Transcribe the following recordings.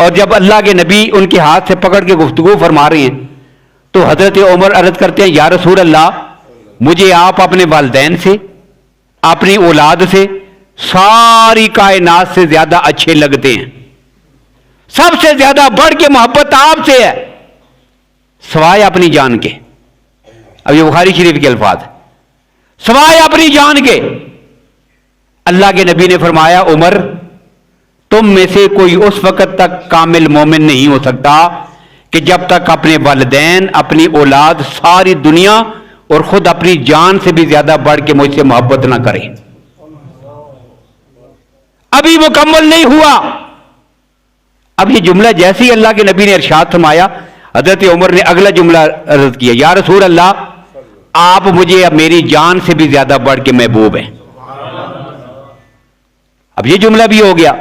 اور جب اللہ کے نبی ان کے ہاتھ سے پکڑ کے گفتگو فرما رہے ہیں تو حضرت عمر عرض کرتے ہیں یا رسول اللہ مجھے آپ اپنے والدین سے اپنی اولاد سے ساری کائنات سے زیادہ اچھے لگتے ہیں، سب سے زیادہ بڑھ کے محبت آپ سے ہے سوائے اپنی جان کے۔ اب یہ بخاری شریف کے الفاظ ہیں، سوائے اپنی جان کے۔ اللہ کے نبی نے فرمایا عمر تم میں سے کوئی اس وقت تک کامل مومن نہیں ہو سکتا کہ جب تک اپنے والدین، اپنی اولاد، ساری دنیا اور خود اپنی جان سے بھی زیادہ بڑھ کے مجھ سے محبت نہ کرے۔ ابھی مکمل نہیں ہوا۔ اب یہ جملہ جیسے ہی اللہ کے نبی نے ارشاد فرمایا، حضرت عمر نے اگلا جملہ عرض کیا یا رسول اللہ آپ مجھے اب میری جان سے بھی زیادہ بڑھ کے محبوب ہیں۔ اب یہ جملہ بھی ہو گیا۔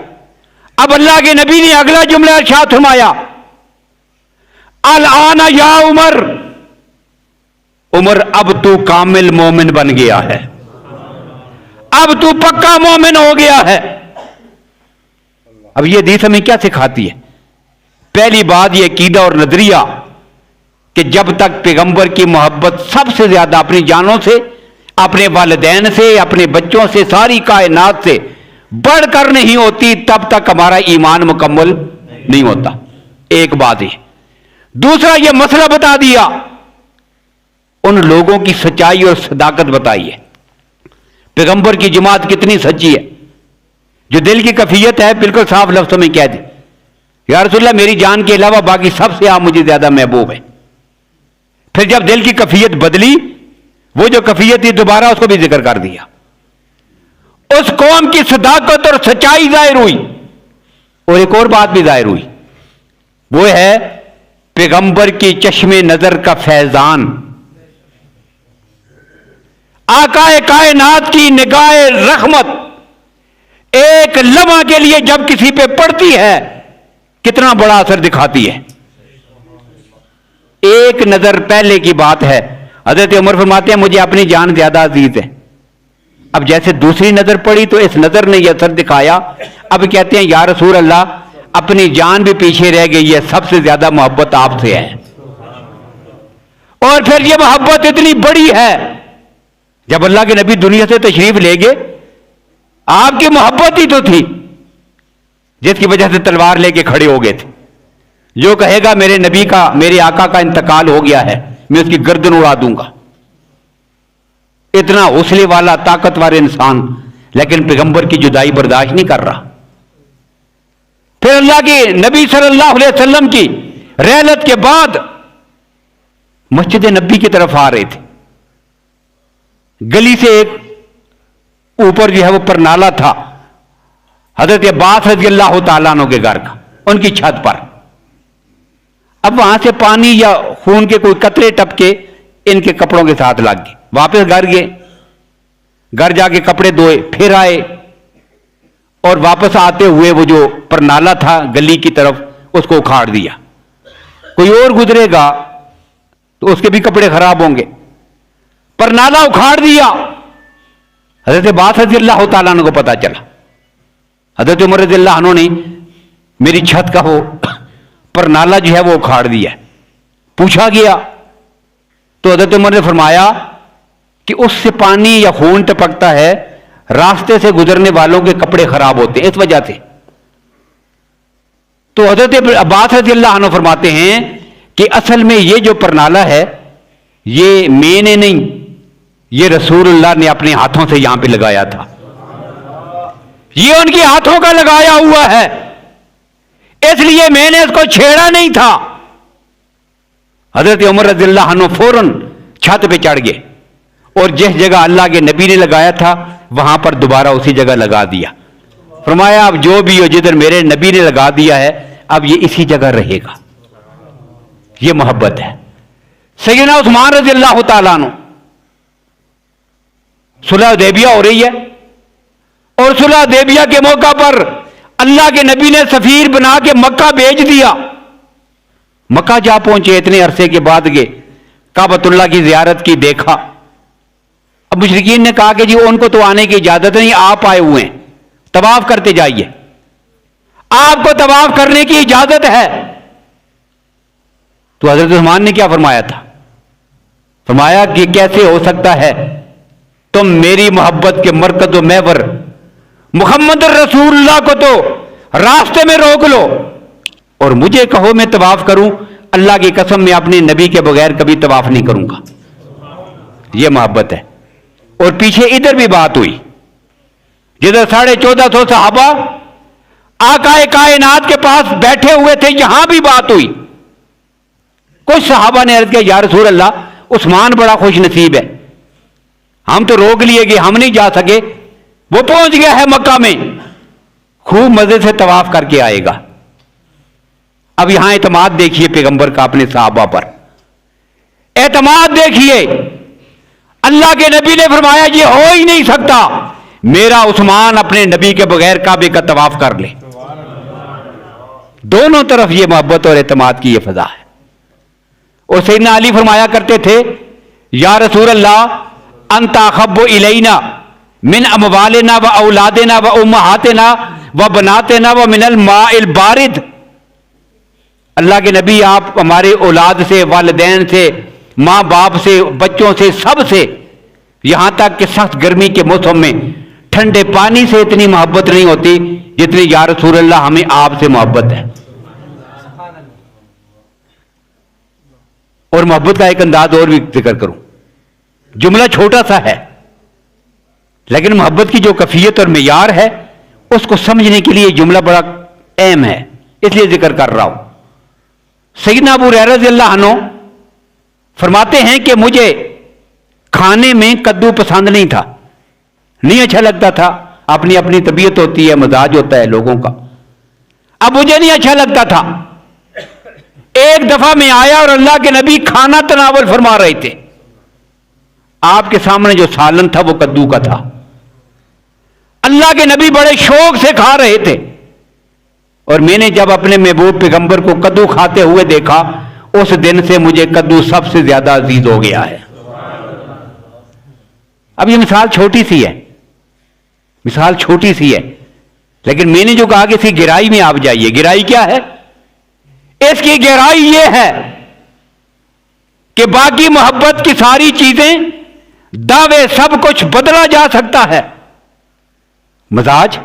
اب اللہ کے نبی نے اگلا جملہ ارشاد فرمایا الآن یا عمر، عمر اب تو کامل مومن بن گیا ہے، اب تو پکا مومن ہو گیا ہے۔ اب یہ حدیث ہمیں کیا سکھاتی ہے؟ پہلی بات یہ عقیدہ اور نظریہ کہ جب تک پیغمبر کی محبت سب سے زیادہ اپنی جانوں سے، اپنے والدین سے، اپنے بچوں سے، ساری کائنات سے بڑھ کر نہیں ہوتی تب تک ہمارا ایمان مکمل نہیں ہوتا۔ ایک بات ہے۔ دوسرا یہ مسئلہ بتا دیا، ان لوگوں کی سچائی اور صداقت بتائی ہے۔ پیغمبر کی جماعت کتنی سچی ہے، جو دل کی کیفیت ہے بالکل صاف لفظوں میں کہہ دی یا رسول اللہ میری جان کے علاوہ باقی سب سے آپ مجھے زیادہ محبوب ہیں۔ پھر جب دل کی کیفیت بدلی، وہ جو کیفیت تھی دوبارہ اس کو بھی ذکر کر دیا۔ اس قوم کی صداقت اور سچائی ظاہر ہوئی، اور ایک اور بات بھی ظاہر ہوئی، وہ ہے پیغمبر کی چشم نظر کا فیضان، آقا کائنات کی نگاہ رحمت ایک لمحہ کے لیے جب کسی پہ پڑتی ہے کتنا بڑا اثر دکھاتی ہے۔ ایک نظر پہلے کی بات ہے، حضرت عمر فرماتے ہیں مجھے اپنی جان زیادہ عزیز ہے۔ اب جیسے دوسری نظر پڑی تو اس نظر نے یہ اثر دکھایا، اب کہتے ہیں یا رسول اللہ اپنی جان بھی پیچھے رہ گئی ہے، سب سے زیادہ محبت آپ سے ہے۔ اور پھر یہ محبت اتنی بڑی ہے، جب اللہ کے نبی دنیا سے تشریف لے گئے آپ کی محبت ہی تو تھی جس کی وجہ سے تلوار لے کے کھڑے ہو گئے تھے۔ جو کہے گا میرے نبی کا، میرے آقا کا انتقال ہو گیا ہے، میں اس کی گردن اڑا دوں گا۔ اتنا حوصلے والا طاقتور انسان، لیکن پیغمبر کی جدائی برداشت نہیں کر رہا۔ پھر اللہ کے نبی صلی اللہ علیہ وسلم کی رحلت کے بعد مسجد نبی کی طرف آ رہے تھے، گلی سے ایک اوپر جو ہے وہ پرنالا تھا حضرت عباس رضی اللہ تعالیٰ عنہ کے گھر کا، ان کی چھت پر۔ اب وہاں سے پانی یا خون کے کوئی قطرے ٹپکے ان کے کپڑوں کے ساتھ لگ گئے۔ واپس گھر گئے، گھر جا کے کپڑے دھوئے، پھر آئے اور واپس آتے ہوئے وہ جو پرنالا تھا گلی کی طرف اس کو اکھاڑ دیا۔ کوئی اور گزرے گا تو اس کے بھی کپڑے خراب ہوں گے، پرنالا اکھاڑ دیا۔ حضرت عباس رضی اللہ تعالیٰ عنہ کو پتا چلا، حضرت عمر رضی اللہ عنہ نے میری چھت کا وہ پرنالا جو ہے وہ اکھاڑ دیا۔ پوچھا گیا تو حضرت عمر نے فرمایا کہ اس سے پانی یا خون ٹپکتا ہے، راستے سے گزرنے والوں کے کپڑے خراب ہوتے ہیں اس وجہ سے۔ تو حضرت عباس رضی اللہ عنہ فرماتے ہیں کہ اصل میں یہ جو پرنالا ہے یہ میں نے نہیں، یہ رسول اللہ نے اپنے ہاتھوں سے یہاں پہ لگایا تھا، یہ ان کے ہاتھوں کا لگایا ہوا ہے، اس لیے میں نے اس کو چھیڑا نہیں تھا۔ حضرت عمر رضی اللہ عنہ فوراً چھت پہ چڑھ گئے اور جس جگہ اللہ کے نبی نے لگایا تھا وہاں پر دوبارہ اسی جگہ لگا دیا۔ فرمایا اب جو بھی ہو جدھر میرے نبی نے لگا دیا ہے اب یہ اسی جگہ رہے گا۔ یہ محبت ہے۔ سیدنا عثمان رضی اللہ تعالیٰ عنہ، صلح حدیبیہ ہو رہی ہے اور صلح حدیبیہ کے موقع پر اللہ کے نبی نے سفیر بنا کے مکہ بھیج دیا۔ مکہ جا پہنچے، اتنے عرصے کے بعد گئے، کعبۃ اللہ کی زیارت کی، دیکھا۔ اب مشرکین نے کہا کہ جی ان کو تو آنے کی اجازت نہیں، آپ آئے ہوئے ہیں، طواف کرتے جائیے۔ آپ کو طواف کرنے کی اجازت ہے. تو حضرت عثمان نے کیا فرمایا تھا؟ فرمایا کہ کیسے ہو سکتا ہے تم میری محبت کے مرکز و محور محمد رسول اللہ کو تو راستے میں روک لو اور مجھے کہو میں طواف کروں. اللہ کی قسم میں اپنے نبی کے بغیر کبھی طواف نہیں کروں گا. یہ محبت ہے. اور پیچھے ادھر بھی بات ہوئی جدھر 1450 صحابہ آقا کائنات کے پاس بیٹھے ہوئے تھے, یہاں بھی بات ہوئی. کچھ صحابہ نے عرض کیا یا رسول اللہ عثمان بڑا خوش نصیب ہے, ہم تو روک لیے گئے, ہم نہیں جا سکے, وہ پہنچ گیا ہے مکہ میں, خوب مزے سے طواف کر کے آئے گا. اب یہاں اعتماد دیکھیے پیغمبر کا اپنے صحابہ پر, اعتماد دیکھیے. اللہ کے نبی نے فرمایا یہ ہو ہی نہیں سکتا میرا عثمان اپنے نبی کے بغیر کعبے کا طواف کر لے. دونوں طرف یہ محبت اور اعتماد کی یہ فضا ہے. اور سیدنا علی فرمایا کرتے تھے یا رسول اللہ انت احب الینا من اموالنا و اولادنا و امہاتنا و بناتنا و من الماء البارد. اللہ کے نبی آپ ہمارے اولاد سے, والدین سے, ماں باپ سے, بچوں سے, سب سے, یہاں تک کہ سخت گرمی کے موسم میں ٹھنڈے پانی سے اتنی محبت نہیں ہوتی جتنی یا رسول اللہ ہمیں آپ سے محبت ہے. اور محبت کا ایک انداز اور بھی ذکر کروں, جملہ چھوٹا سا ہے لیکن محبت کی جو کیفیت اور معیار ہے اس کو سمجھنے کے لیے جملہ بڑا اہم ہے, اس لیے ذکر کر رہا ہوں. سیدنا ابو ہریرہ رضی اللہ عنہ فرماتے ہیں کہ مجھے کھانے میں کدو پسند نہیں تھا, نہیں اچھا لگتا تھا. اپنی اپنی طبیعت ہوتی ہے, مزاج ہوتا ہے لوگوں کا. اب مجھے نہیں اچھا لگتا تھا. ایک دفعہ میں آیا اور اللہ کے نبی کھانا تناول فرما رہے تھے. آپ کے سامنے جو سالن تھا وہ کدو کا تھا. اللہ کے نبی بڑے شوق سے کھا رہے تھے اور میں نے جب اپنے محبوب پیغمبر کو کدو کھاتے ہوئے دیکھا اس دن سے مجھے کدو سب سے زیادہ عزیز ہو گیا ہے. اب یہ مثال چھوٹی سی ہے, مثال چھوٹی سی ہے, لیکن میں نے جو کہا کہ اس کی گہرائی میں آپ جائیے. گہرائی کیا ہے؟ اس کی گہرائی یہ ہے کہ باقی محبت کی ساری چیزیں, دعوے, سب کچھ بدلا جا سکتا ہے, مزاج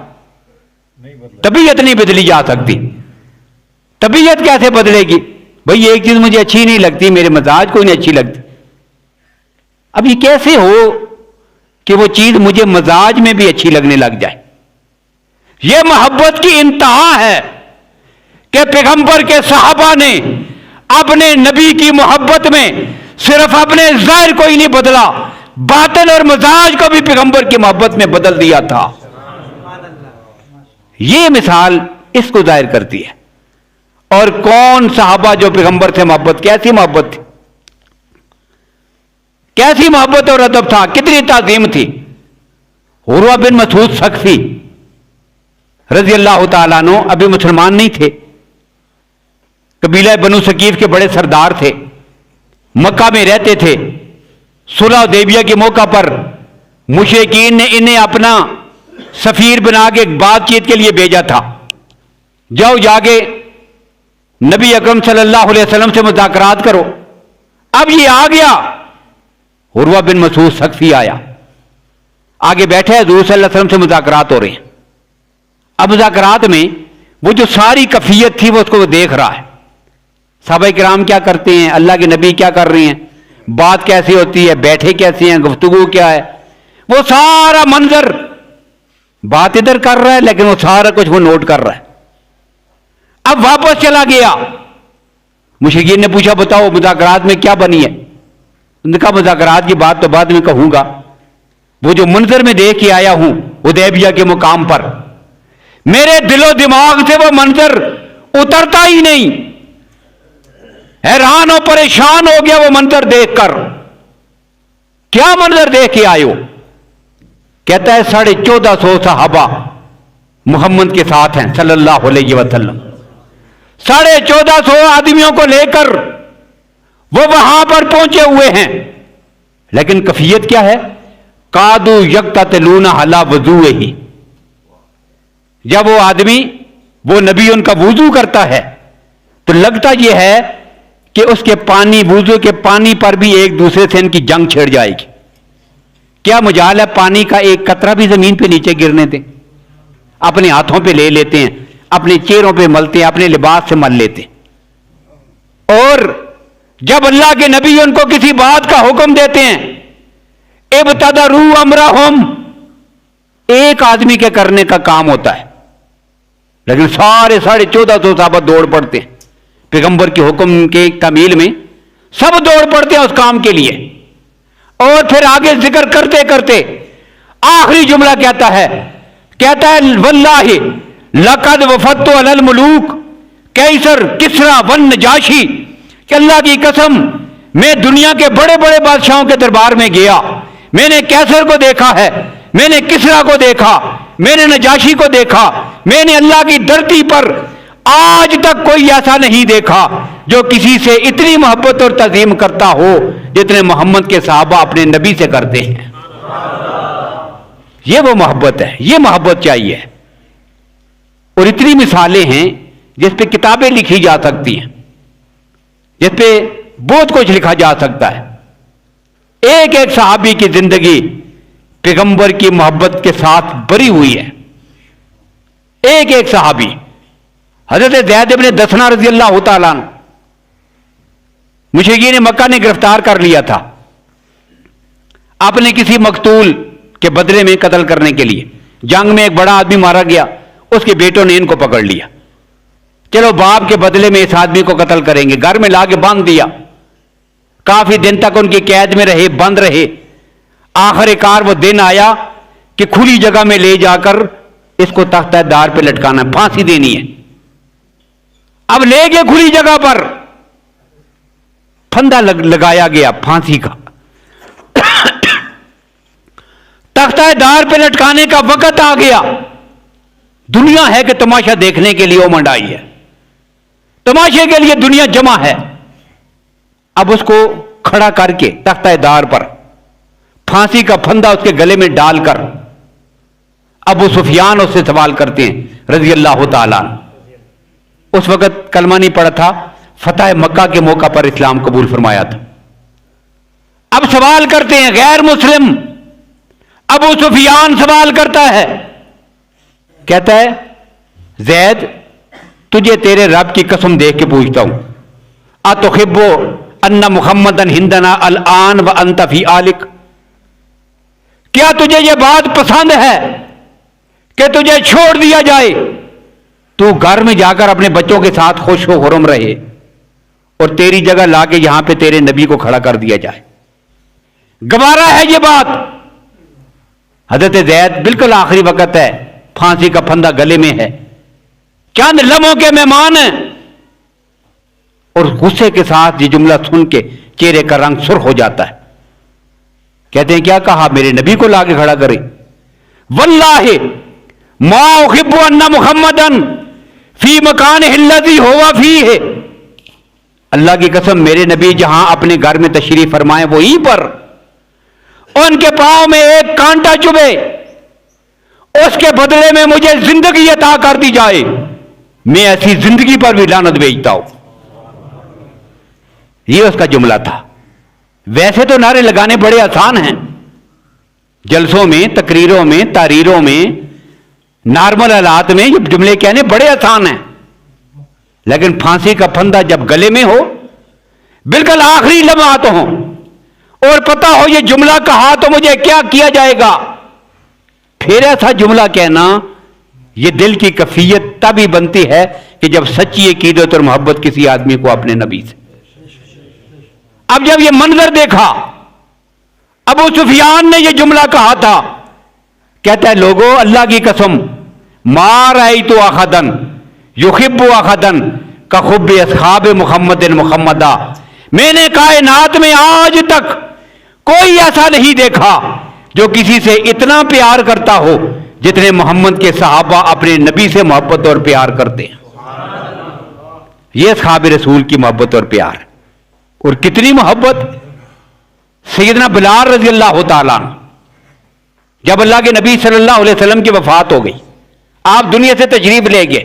طبیعت نہیں بدلی جا سکتی. طبیعت کیسے بدلے گی؟ بھئی ایک چیز مجھے اچھی نہیں لگتی, میرے مزاج کو نہیں اچھی لگتی. اب یہ کیسے ہو کہ وہ چیز مجھے مزاج میں بھی اچھی لگنے لگ جائے؟ یہ محبت کی انتہا ہے کہ پیغمبر کے صحابہ نے اپنے نبی کی محبت میں صرف اپنے ظاہر کو ہی نہیں بدلا, باطن اور مزاج کو بھی پیغمبر کی محبت میں بدل دیا تھا. یہ مثال اس کو ظاہر کرتی ہے. اور کون صحابہ جو پیغمبر سے محبت, کیسی محبت تھی, کیسی محبت اور ادب تھا, کتنی تعظیم تھی. عروہ بن مسعود ثقفی رضی اللہ تعالیٰ عنہ ابھی مسلمان نہیں تھے, قبیلہ بنو ثقیف کے بڑے سردار تھے, مکہ میں رہتے تھے. صلح حدیبیہ کے موقع پر مشرکین نے انہیں اپنا سفیر بنا کے بات چیت کے لیے بھیجا تھا, جاؤ جا کے نبی اکرم صلی اللہ علیہ وسلم سے مذاکرات کرو. اب یہ آ گیا, عروہ بن مسعود ثقفی آیا, آگے بیٹھے, حضور صلی اللہ علیہ وسلم سے مذاکرات ہو رہے ہیں. اب مذاکرات میں وہ جو ساری کیفیت تھی وہ اس کو وہ دیکھ رہا ہے. صحابہ کرام کیا کرتے ہیں, اللہ کے نبی کیا کر رہے ہیں, بات کیسی ہوتی ہے, بیٹھے کیسے ہیں, گفتگو کیا ہے, وہ سارا منظر, بات ادھر کر رہا ہے لیکن وہ سارا کچھ وہ نوٹ کر رہا ہے. اب واپس چلا گیا. مشرکین نے پوچھا بتاؤ مذاکرات میں کیا بنی ہے؟ انہوں نے کہا مذاکرات کی بات تو بعد میں کہوں گا, وہ جو منظر میں دیکھ کے آیا ہوں حدیبیہ کے مقام پر, میرے دل و دماغ سے وہ منظر اترتا ہی نہیں. حیران و پریشان ہو گیا وہ منظر دیکھ کر. کیا منظر دیکھ کے آئے ہو؟ کہتا ہے 1450 صحابہ محمد کے ساتھ ہیں صلی اللہ علیہ وسلم. 1450 آدمیوں کو لے کر وہ وہاں پر پہنچے ہوئے ہیں, لیکن کیفیت کیا ہے؟ قادو یقتتلون علی وضوئہ. جب وہ آدمی وہ نبی ان کا وضو کرتا ہے تو لگتا یہ ہے کہ اس کے پانی، وضو کے پانی پر بھی ایک دوسرے سے ان کی جنگ چھڑ جائے گی. کیا مجال ہے پانی کا ایک قطرہ بھی زمین پہ نیچے گرنے دیں؟ اپنے ہاتھوں پہ لے لیتے ہیں، اپنے چہروں پہ ملتے ہیں، اپنے لباس سے مل لیتے ہیں. اور جب اللہ کے نبی ان کو کسی بات کا حکم دیتے ہیں، ابتدروا امرہم، ایک آدمی کے کرنے کا کام ہوتا ہے، لیکن سارے 1450 صحابہ دوڑ پڑتے ہیں پیغمبر کے حکم کے تعمیل میں، سب دوڑ پڑتے ہیں اس کام کے لیے. اور پھر آگے ذکر کرتے کرتے آخری جملہ کہتا ہے واللہ لقد وفدت علی الملوک کیسر کسرا والنجاشی، کہ اللہ کی قسم میں دنیا کے بڑے بڑے بادشاہوں کے دربار میں گیا، میں نے کیسر کو دیکھا ہے، میں نے کسرا کو دیکھا، میں نے نجاشی کو دیکھا، میں نے اللہ کی دھرتی پر آج تک کوئی ایسا نہیں دیکھا جو کسی سے اتنی محبت اور تعظیم کرتا ہو جتنے محمد کے صحابہ اپنے نبی سے کرتے ہیں. یہ وہ محبت ہے، یہ محبت چاہیے. اور اتنی مثالیں ہیں جس پہ کتابیں لکھی جا سکتی ہیں، جس پہ بہت کچھ لکھا جا سکتا ہے. ایک ایک صحابی کی زندگی پیغمبر کی محبت کے ساتھ بری ہوئی ہے. ایک ایک صحابی، حضرت زید بن دسنہ رضی اللہ تعالیٰ عنہ، مشرکین مکہ نے گرفتار کر لیا تھا اپنے کسی مقتول کے بدلے میں قتل کرنے کے لیے. جنگ میں ایک بڑا آدمی مارا گیا، اس کے بیٹوں نے ان کو پکڑ لیا، چلو باپ کے بدلے میں اس آدمی کو قتل کریں گے. گھر میں لا کے باندھ دیا، کافی دن تک ان کی قید میں رہے، بند رہے. آخر کار وہ دن آیا کہ کھلی جگہ میں لے جا کر اس کو تختہ دار پہ لٹکانا ہے، پھانسی دینی ہے. اب لے گئے کھلی جگہ پر، پھندا لگایا گیا پھانسی کا. تختہ دار پہ لٹکانے کا وقت آ گیا. دنیا ہے کہ تماشا دیکھنے کے لیے امنڈ آئی ہے، تماشے کے لیے دنیا جمع ہے. اب اس کو کھڑا کر کے تختہ دار پر پھانسی کا پھندا اس کے گلے میں ڈال کر ابو سفیان اس سے سوال کرتے ہیں رضی اللہ تعالیٰ. اس وقت کلمہ نہیں پڑا تھا، فتح مکہ کے موقع پر اسلام قبول فرمایا تھا. اب سوال کرتے ہیں، غیر مسلم ابو سفیان سوال کرتا ہے، کہتا ہے زید تجھے تیرے رب کی قسم دیکھ کے پوچھتا ہوں، اتحب ان محمدا ہندنا الان وانت فی آلک، کیا تجھے یہ بات پسند ہے کہ تجھے چھوڑ دیا جائے، تو گھر میں جا کر اپنے بچوں کے ساتھ خوش و خرم رہے، اور تیری جگہ لا کے یہاں پہ تیرے نبی کو کھڑا کر دیا جائے؟ گوارا ہے یہ بات؟ حضرت زید بالکل آخری وقت ہے، پھانسی کا پھندا گلے میں ہے، چند لمحوں کے مہمان ہیں، اور غصے کے ساتھ یہ جملہ سن کے چہرے کا رنگ سرخ ہو جاتا ہے. کہتے ہیں کیا کہا؟ میرے نبی کو لا کے کھڑا کرے. واللہ ما احب ان محمدا فی مکانہ الذی ہوا فیہ، اللہ کی قسم میرے نبی جہاں اپنے گھر میں تشریف فرمائے وہیں پر ان کے پاؤں میں ایک کانٹا چبھے، اس کے بدلے میں مجھے زندگی عطا کر دی جائے، میں ایسی زندگی پر بھی لعنت بھیجتا ہوں. یہ اس کا جملہ تھا. ویسے تو نعرے لگانے بڑے آسان ہیں، جلسوں میں، تقریروں میں، تحریروں میں، نارمل حالات میں یہ جملے کہنے بڑے آسان ہیں، لیکن پھانسی کا پھندا جب گلے میں ہو، بالکل آخری لمحات ہوں، اور پتہ ہو یہ جملہ کہا تو مجھے کیا کیا جائے گا، پھر ایسا جملہ کہنا، یہ دل کی کیفیت تب ہی بنتی ہے کہ جب سچی عقیدت اور محبت کسی آدمی کو اپنے نبی سے. اب جب یہ منظر دیکھا، ابو سفیان نے یہ جملہ کہا تھا، کہتا ہے لوگوں اللہ کی قسم ما رأیت احدا یحب احدا کحب اصحاب محمد محمدا، میں نے کائنات میں آج تک کوئی ایسا نہیں دیکھا جو کسی سے اتنا پیار کرتا ہو جتنے محمد کے صحابہ اپنے نبی سے محبت اور پیار کرتے ہیں. یہ اصحاب رسول کی محبت اور پیار، اور کتنی محبت. سیدنا بلال رضی اللہ تعالیٰ عنہ جب اللہ کے نبی صلی اللہ علیہ وسلم کی وفات ہو گئی، آپ دنیا سے تشریف لے گئے،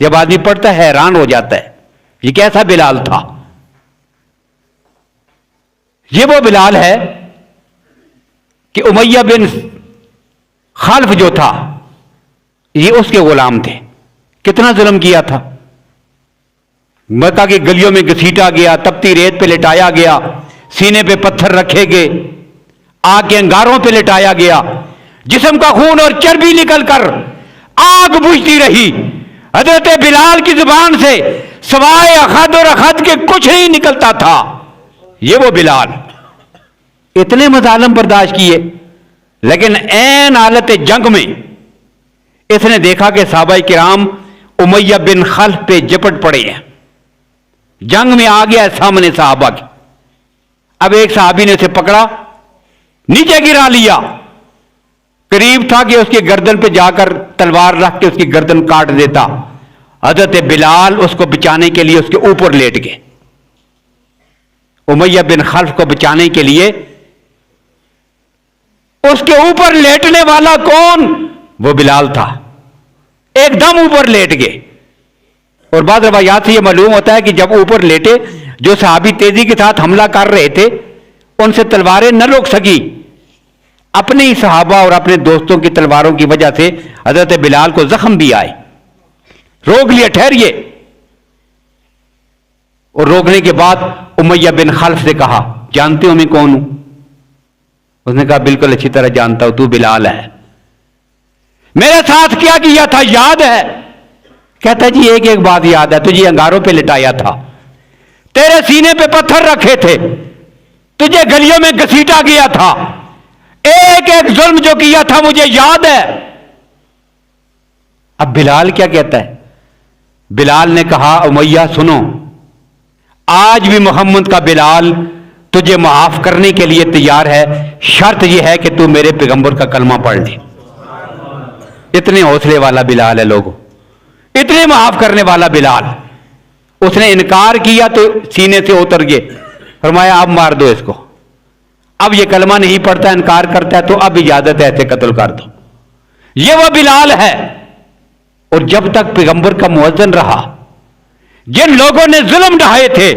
جب آدمی پڑھتا ہے حیران ہو جاتا ہے یہ کیسا بلال تھا. یہ وہ بلال ہے کہ امیہ بن خلف جو تھا یہ اس کے غلام تھے. کتنا ظلم کیا تھا. مکہ کی گلیوں میں گھسیٹا گیا, تپتی ریت پہ لٹایا گیا, سینے پہ پتھر رکھے گئے, آگ کے انگاروں پہ لٹایا گیا, جسم کا خون اور چربی نکل کر آگ بجھتی رہی. حضرت بلال کی زبان سے سوائے اخذ اور اخذ کے کچھ نہیں نکلتا تھا. یہ وہ بلال اتنے مظالم برداشت کیے, لیکن عین حالت جنگ میں اس نے دیکھا کہ صحابہ کرام امیہ بن خلف پہ جپٹ پڑے ہیں. جنگ میں آ گیا سامنے صحابہ کے. اب ایک صحابی نے اسے پکڑا, نیچے گرا لیا. قریب تھا کہ اس کی گردن پہ جا کر تلوار رکھ کے اس کی گردن کاٹ دیتا. حضرت بلال اس کو بچانے کے لیے اس کے اوپر لیٹ گئے. امیہ بن خلف کو بچانے کے لیے اس کے اوپر لیٹنے والا کون؟ وہ بلال تھا. ایک دم اوپر لیٹ گئے. اور بعض روایات سے یہ معلوم ہوتا ہے کہ جب اوپر لیٹے, جو صحابی تیزی کے ساتھ حملہ کر رہے تھے ان سے تلواریں نہ روک سکی. اپنے ہی صحابہ اور اپنے دوستوں کی تلواروں کی وجہ سے حضرت بلال کو زخم بھی آئے. روک لیا, ٹھہریے. اور روکنے کے بعد امیہ بن خلف سے کہا, جانتے ہو میں کون ہوں؟ اس نے کہا بالکل اچھی طرح جانتا ہوں, تو بلال ہے. میرے ساتھ کیا کیا تھا یاد ہے؟ کہتا جی ایک ایک بات یاد ہے. تجھے انگاروں پہ لٹایا تھا, تیرے سینے پہ پتھر رکھے تھے, تجھے گلیوں میں گھسیٹا گیا تھا, ایک ایک ظلم جو کیا تھا مجھے یاد ہے. اب بلال کیا کہتا ہے؟ بلال نے کہا امیہ سنو, آج بھی محمد کا بلال تجھے معاف کرنے کے لیے تیار ہے, شرط یہ ہے کہ تو میرے پیغمبر کا کلمہ پڑھ لے. اتنے حوصلے والا بلال ہے لوگوں, اتنے معاف کرنے والا بلال. اس نے انکار کیا تو سینے سے اتر گئے. فرمایا اب مار دو اس کو, اب یہ کلمہ نہیں پڑھتا, انکار کرتا ہے, تو اب اجازت ہے اسے قتل کر دو. یہ وہ بلال ہے. اور جب تک پیغمبر کا مؤذن رہا, جن لوگوں نے ظلم ڈھائے تھے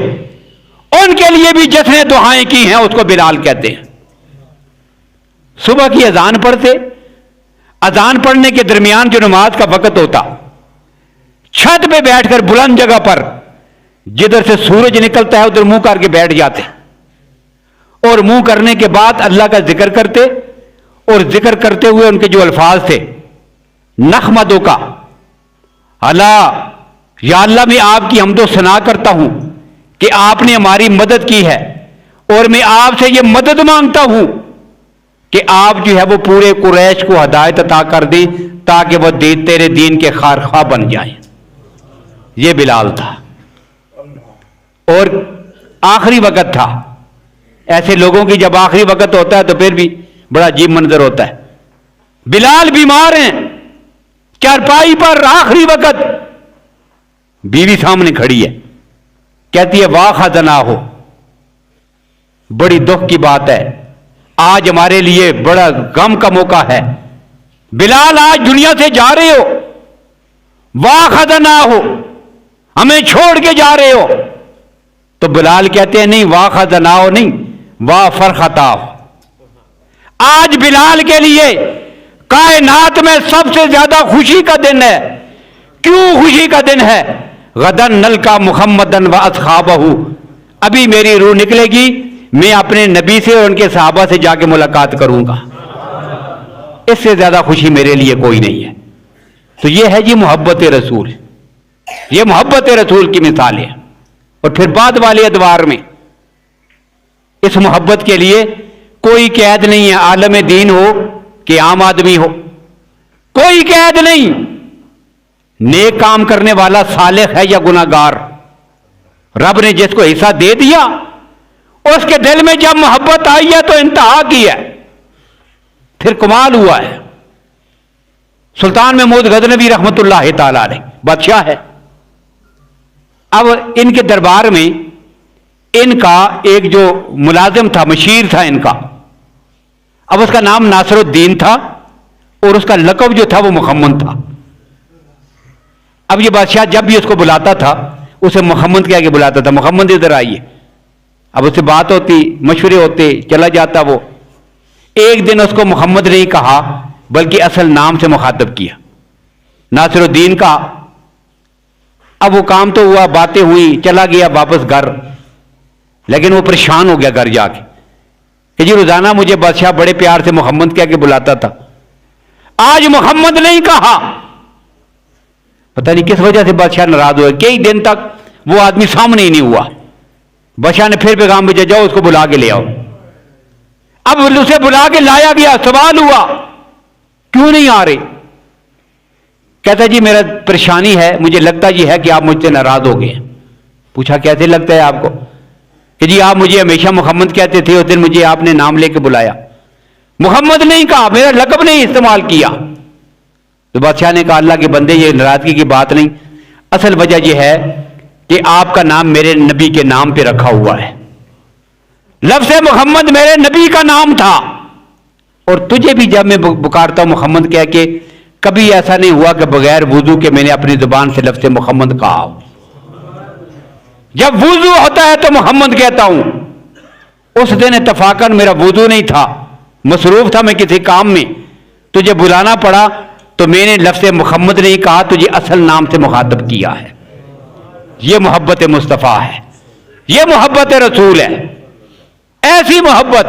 ان کے لیے بھی جس نے دعائیں کی ہیں اس کو بلال کہتے ہیں. صبح کی اذان پڑھتے, اذان پڑھنے کے درمیان جو نماز کا وقت ہوتا, چھت پہ بیٹھ کر بلند جگہ پر جدھر سے سورج نکلتا ہے ادھر منہ کر کے بیٹھ جاتے, اور منہ کرنے کے بعد اللہ کا ذکر کرتے, اور ذکر کرتے ہوئے ان کے جو الفاظ تھے نحمدک کا, اللہ یا اللہ میں آپ کی حمد و ثنا کرتا ہوں کہ آپ نے ہماری مدد کی ہے, اور میں آپ سے یہ مدد مانگتا ہوں کہ آپ جو ہے وہ پورے قریش کو ہدایت عطا کر دیں تاکہ وہ تیرے دین کے خارخواہ بن جائیں. یہ بلال تھا. اور آخری وقت تھا. ایسے لوگوں کی جب آخری وقت ہوتا ہے تو پھر بھی بڑا عجیب منظر ہوتا ہے. بلال بیمار ہیں, چارپائی پر, آخری وقت. بیوی سامنے کھڑی ہے, کہتی ہے واہ خزنہ ہو, بڑی دکھ کی بات ہے, آج ہمارے لیے بڑا غم کا موقع ہے. بلال آج دنیا سے جا رہے ہو, واہ خزنہ ہو, ہمیں چھوڑ کے جا رہے ہو. تو بلال کہتے ہیں نہیں, واہ خزنہ ہو نہیں, واہ فرحتا ہو. آج بلال کے لیے کائنات میں سب سے زیادہ خوشی کا دن ہے. کیوں خوشی کا دن ہے؟ غدن نلقا محمدن و اصحابہ, ابھی میری روح نکلے گی, میں اپنے نبی سے اور ان کے صحابہ سے جا کے ملاقات کروں گا. اس سے زیادہ خوشی میرے لیے کوئی نہیں ہے. تو یہ ہے جی محبت رسول, یہ محبت رسول کی مثال ہے. اور پھر بعد والے ادوار میں اس محبت کے لیے کوئی قید نہیں ہے, عالم دین ہو کہ عام آدمی ہو, کوئی قید نہیں. نیک کام کرنے والا صالح ہے یا گناہگار, رب نے جس کو حصہ دے دیا اس کے دل میں جب محبت آئی ہے تو انتہا کی ہے, پھر کمال ہوا ہے. سلطان محمود غزنوی رحمت اللہ تعالی علیہ بادشاہ ہے. اب ان کے دربار میں ان کا ایک جو ملازم تھا, مشیر تھا ان کا, اب اس کا نام ناصر الدین تھا اور اس کا لقب جو تھا وہ محمد تھا. اب یہ بادشاہ جب بھی اس کو بلاتا تھا اسے محمد کہہ کے بلاتا تھا، محمد ادھر آئیے. اب اس سے بات ہوتی، مشورے ہوتے، چلا جاتا وہ. ایک دن اس کو محمد نہیں کہا بلکہ اصل نام سے مخاطب کیا، ناصر الدین کہا. اب وہ کام تو ہوا، باتیں ہوئی، چلا گیا واپس گھر. لیکن وہ پریشان ہو گیا گھر جا کے کہ جی روزانہ مجھے بادشاہ بڑے پیار سے محمد کہہ کے بلاتا تھا، آج محمد نہیں کہا. پتہ نہیں کس وجہ سے بادشاہ ناراض ہوئے. کئی دن تک وہ آدمی سامنے ہی نہیں ہوا. بادشاہ نے پھر پیغام بھیجا، جاؤ اس کو بلا کے لے آؤ. اب اسے بلا کے لایا گیا. سوال ہوا کیوں نہیں آ رہے؟ کہتا جی میرا پریشانی ہے، مجھے لگتا یہ ہے کہ آپ مجھ سے ناراض ہو گئے. پوچھا کیسے لگتا ہے آپ کو؟ کہ جی آپ مجھے ہمیشہ محمد کہتے تھے، اس دن مجھے آپ نے نام لے کے بلایا، محمد نہیں کہا، میرا لقب نہیں استعمال کیا. تو بادشاہ نے کہا اللہ کے بندے یہ ناراضگی کی بات نہیں، اصل وجہ یہ ہے کہ آپ کا نام میرے نبی کے نام پہ رکھا ہوا ہے. لفظ محمد میرے نبی کا نام تھا، اور تجھے بھی جب میں پکارتا ہوں محمد کہہ کے، کبھی ایسا نہیں ہوا کہ بغیر وضو کے میں نے اپنی زبان سے لفظ محمد کہا ہو. جب وضو ہوتا ہے تو محمد کہتا ہوں. اس دن اتفاقاً میرا وضو نہیں تھا، مصروف تھا میں کسی کام میں، تجھے بلانا پڑا تو میں نے لفظ محمد نہیں کہا، تجھے اصل نام سے مخاطب کیا ہے. یہ محبت مصطفیٰ ہے، یہ محبت رسول ہے، ایسی محبت.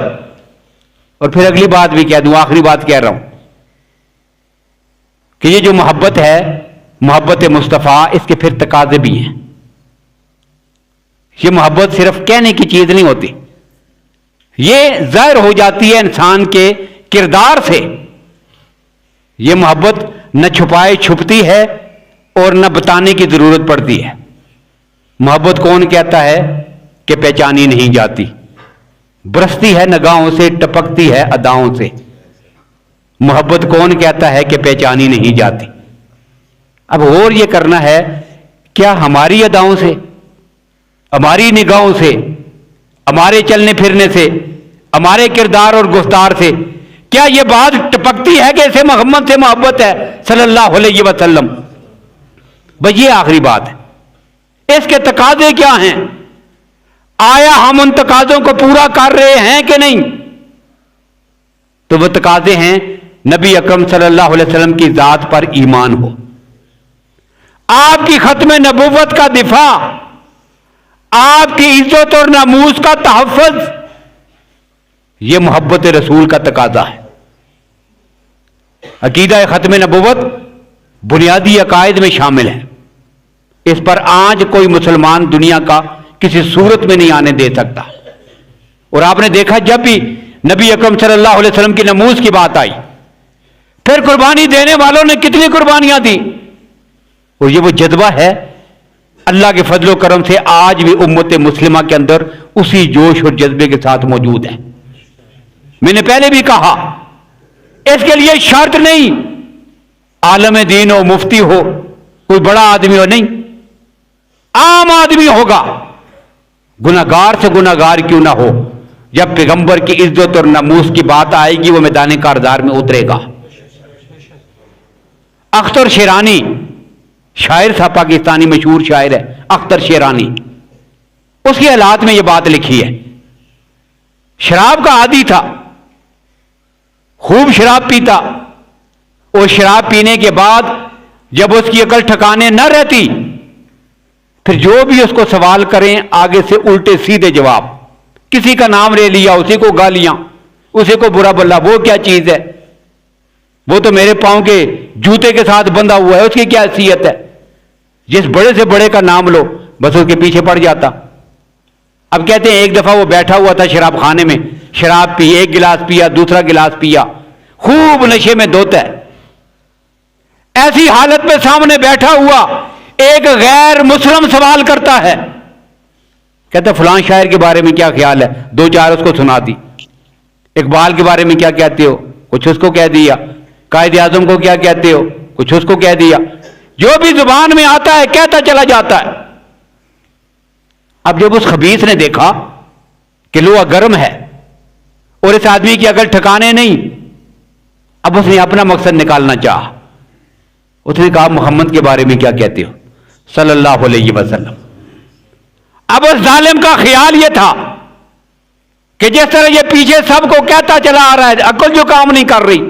اور پھر اگلی بات بھی کہہ دوں، آخری بات کہہ رہا ہوں کہ یہ جو محبت ہے محبت مصطفیٰ، اس کے پھر تقاضے بھی ہیں. یہ محبت صرف کہنے کی چیز نہیں ہوتی، یہ ظاہر ہو جاتی ہے انسان کے کردار سے. یہ محبت نہ چھپائے چھپتی ہے اور نہ بتانے کی ضرورت پڑتی ہے. محبت کون کہتا ہے کہ پہچانی نہیں جاتی، برستی ہے نگاہوں سے، ٹپکتی ہے اداؤں سے. محبت کون کہتا ہے کہ پہچانی نہیں جاتی. اب اور یہ کرنا ہے کیا ہماری اداؤں سے، ہماری نگاہوں سے، ہمارے چلنے پھرنے سے، ہمارے کردار اور گفتار سے کیا یہ بات ٹپکتی ہے کہ اسے محمد سے محبت ہے صلی اللہ علیہ وسلم؟ بس یہ آخری بات ہے. اس کے تقاضے کیا ہیں؟ آیا ہم ان تقاضوں کو پورا کر رہے ہیں کہ نہیں؟ تو وہ تقاضے ہیں نبی اکرم صلی اللہ علیہ وسلم کی ذات پر ایمان ہو، آپ کی ختم نبوت کا دفاع، آپ کی عزت اور ناموس کا تحفظ. یہ محبت رسول کا تقاضا ہے. عقیدہ ختم نبوت بنیادی عقائد میں شامل ہے. اس پر آج کوئی مسلمان دنیا کا کسی صورت میں نہیں آنے دے سکتا. اور آپ نے دیکھا جب بھی نبی اکرم صلی اللہ علیہ وسلم کی نموز کی بات آئی، پھر قربانی دینے والوں نے کتنی قربانیاں دی. اور یہ وہ جذبہ ہے اللہ کے فضل و کرم سے آج بھی امت مسلمہ کے اندر اسی جوش اور جذبے کے ساتھ موجود ہے. میں نے پہلے بھی کہا اس کے لیے شرط نہیں عالم دین ہو، مفتی ہو، کوئی بڑا آدمی ہو، نہیں، عام آدمی ہوگا، گناہگار سے گناہگار کیوں نہ ہو، جب پیغمبر کی عزت اور ناموس کی بات آئے گی وہ میدان کارزار میں اترے گا. اختر شیرانی شاعر تھا، پاکستانی مشہور شاعر ہے اختر شیرانی، اس کی حالات میں یہ بات لکھی ہے. شراب کا عادی تھا، خوب شراب پیتا، اور شراب پینے کے بعد جب اس کی عقل ٹھکانے نہ رہتی پھر جو بھی اس کو سوال کریں آگے سے الٹے سیدھے جواب. کسی کا نام لے لیا، اسی کو گالیاں، اسی کو برا بلا، وہ کیا چیز ہے، وہ تو میرے پاؤں کے جوتے کے ساتھ بندھا ہوا ہے، اس کی کیا حیثیت ہے. جس بڑے سے بڑے کا نام لو بس اس کے پیچھے پڑ جاتا. اب کہتے ہیں ایک دفعہ وہ بیٹھا ہوا تھا شراب خانے میں، شراب پی، ایک گلاس پیا، دوسرا گلاس پیا، خوب نشے میں دھوتا ہے. ایسی حالت میں سامنے بیٹھا ہوا ایک غیر مسلم سوال کرتا ہے، کہتا فلاں شاعر کے بارے میں کیا خیال ہے، دو چار اس کو سنا دی. اقبال کے بارے میں کیا کہتے ہو، کچھ اس کو کہہ دیا. قائد اعظم کو کیا کہتے ہو، کچھ اس کو کہہ دیا. جو بھی زبان میں آتا ہے کہتا چلا جاتا ہے. اب جب اس خبیث نے دیکھا کہ لوہا گرم ہے اور اس آدمی کی عقل ٹھکانے نہیں، اب اس نے اپنا مقصد نکالنا چاہا. اس نے کہا محمد کے بارے میں کیا کہتے ہو صلی اللہ علیہ وسلم. اب اس ظالم کا خیال یہ تھا کہ جس طرح یہ پیچھے سب کو کہتا چلا آ رہا ہے عقل جو کام نہیں کر رہی،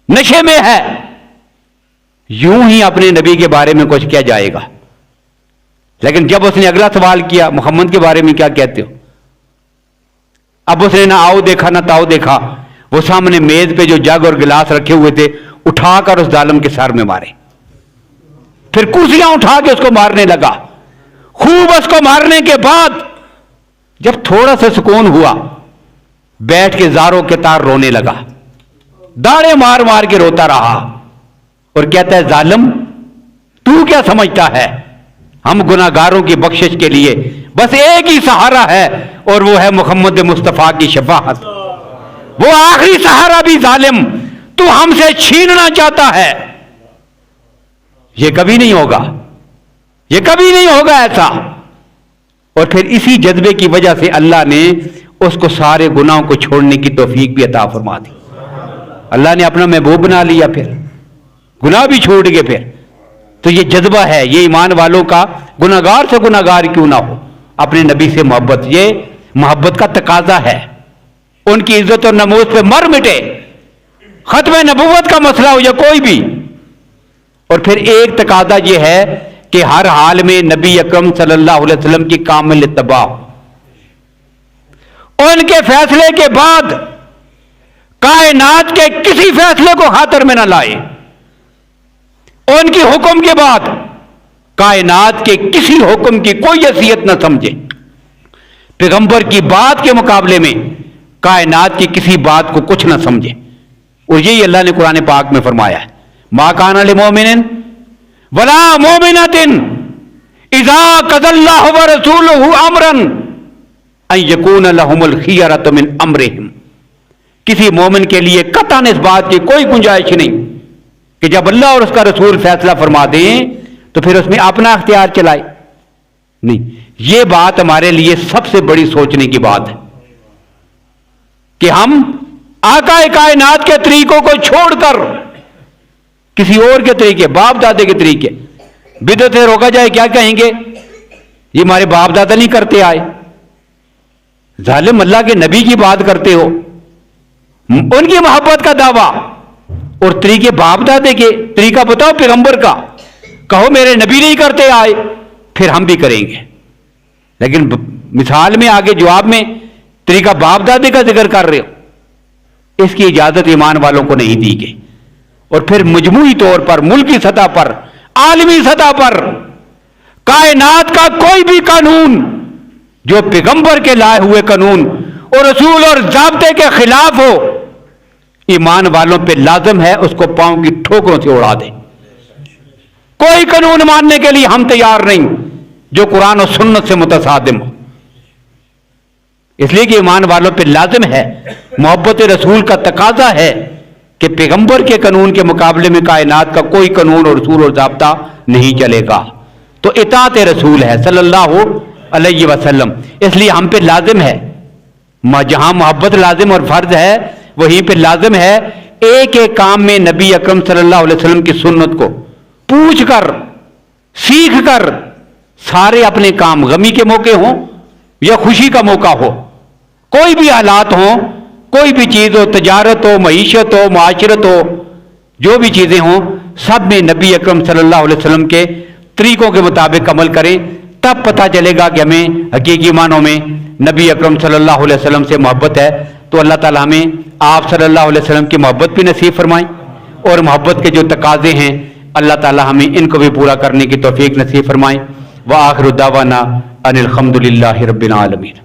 نشے میں ہے، یوں ہی اپنے نبی کے بارے میں کچھ کیا جائے گا. لیکن جب اس نے اگلا سوال کیا محمد کے بارے میں کیا کہتے ہو، اب اس نے نہ آؤ دیکھا نہ تاؤ دیکھا، وہ سامنے میز پہ جو جگ اور گلاس رکھے ہوئے تھے اٹھا کر اس ظالم کے سر میں مارے، پھر کرسیاں اٹھا کے اس کو مارنے لگا. خوب اس کو مارنے کے بعد جب تھوڑا سا سکون ہوا بیٹھ کے زاروں کے تار رونے لگا، داڑے مار مار کے روتا رہا اور کہتا ہے ظالم تو کیا سمجھتا ہے، ہم گناہگاروں کی بخشش کے لیے بس ایک ہی سہارا ہے اور وہ ہے محمد مصطفیٰ کی شفاعت. وہ آخری سہارا بھی ظالم تو ہم سے چھیننا چاہتا ہے. یہ کبھی نہیں ہوگا، یہ کبھی نہیں ہوگا ایسا. اور پھر اسی جذبے کی وجہ سے اللہ نے اس کو سارے گناہوں کو چھوڑنے کی توفیق بھی عطا فرما دی. اللہ نے اپنا محبوب بنا لیا، پھر گناہ بھی چھوڑ گئے. پھر تو یہ جذبہ ہے، یہ ایمان والوں کا، گناہگار سے گناہگار کیوں نہ ہو، اپنے نبی سے محبت، یہ محبت کا تقاضا ہے. ان کی عزت اور نموز پہ مر مٹے، ختم نبوت کا مسئلہ ہو یا کوئی بھی. اور پھر ایک تقاضا یہ ہے کہ ہر حال میں نبی اکرم صلی اللہ علیہ وسلم کی کامل اتباع، ان کے فیصلے کے بعد کائنات کے کسی فیصلے کو خاطر میں نہ لائے، ان کی حکم کے بعد کائنات کے کسی حکم کی کوئی حیثیت نہ سمجھے. پیغمبر کی بات کے مقابلے میں کائنات کی کسی بات کو کچھ نہ سمجھے. اور یہی اللہ نے قرآن پاک میں فرمایا ہے، ما کان للمؤمن ولا مؤمنۃ اذا قضى الله ورسوله امرا ان يكون لهم الخيرۃ من امرهم. کسی مومن کے لیے قطعاً اس بات کی کوئی گنجائش نہیں کہ جب اللہ اور اس کا رسول فیصلہ فرما دیں تو پھر اس میں اپنا اختیار چلائے. نہیں، یہ بات ہمارے لیے سب سے بڑی سوچنے کی بات ہے کہ ہم آقا کائنات کے طریقوں کو چھوڑ کر کسی اور کے طریقے، باپ دادے کے طریقے، بدعت سے روکا جائے کیا کہیں گے، یہ ہمارے باپ دادا نہیں کرتے آئے. ظالم، اللہ کے نبی کی بات کرتے ہو، ان کی محبت کا دعویٰ اور طریقے باپ دادے کے، طریقہ بتاؤ پیغمبر کا، کہو میرے نبی نہیں کرتے آئے، پھر ہم بھی کریں گے. لیکن مثال میں آگے جواب میں طریقہ باپ دادے کا ذکر کر رہے ہو، اس کی اجازت ایمان والوں کو نہیں دی گئی. اور پھر مجموعی طور پر، ملکی سطح پر، عالمی سطح پر کائنات کا کوئی بھی قانون جو پیغمبر کے لائے ہوئے قانون اور اصول اور ضابطے کے خلاف ہو، ایمان والوں پہ لازم ہے اس کو پاؤں کی ٹھوکروں سے اڑا دے. کوئی قانون ماننے کے لیے ہم تیار نہیں جو قرآن و سنت سے متصادم ہو. اس لیے کہ ایمان والوں پہ لازم ہے، محبت رسول کا تقاضا ہے کہ پیغمبر کے قانون کے مقابلے میں کائنات کا کوئی قانون اور اصول اور ضابطہ نہیں چلے گا. تو اطاعت رسول ہے صلی اللہ علیہ وسلم. اس لیے ہم پہ لازم ہے، جہاں محبت لازم اور فرض ہے وہیں پہ لازم ہے ایک ایک کام میں نبی اکرم صلی اللہ علیہ وسلم کی سنت کو پوچھ کر، سیکھ کر، سارے اپنے کام غمی کے موقع ہوں یا خوشی کا موقع ہو، کوئی بھی حالات ہوں، کوئی بھی چیز ہو، تجارت ہو، معیشت ہو، معاشرت ہو، جو بھی چیزیں ہوں، سب میں نبی اکرم صلی اللہ علیہ وسلم کے طریقوں کے مطابق عمل کریں. تب پتہ چلے گا کہ ہمیں حقیقی معنوں میں نبی اکرم صلی اللہ علیہ وسلم سے محبت ہے. تو اللہ تعالیٰ ہمیں آپ صلی اللہ علیہ وسلم کی محبت بھی نصیب فرمائیں، اور محبت کے جو تقاضے ہیں اللہ تعالیٰ ہمیں ان کو بھی پورا کرنے کی توفیق نصیب فرمائیں. وآخر دعوانا ان الحمد للہ رب العالمین.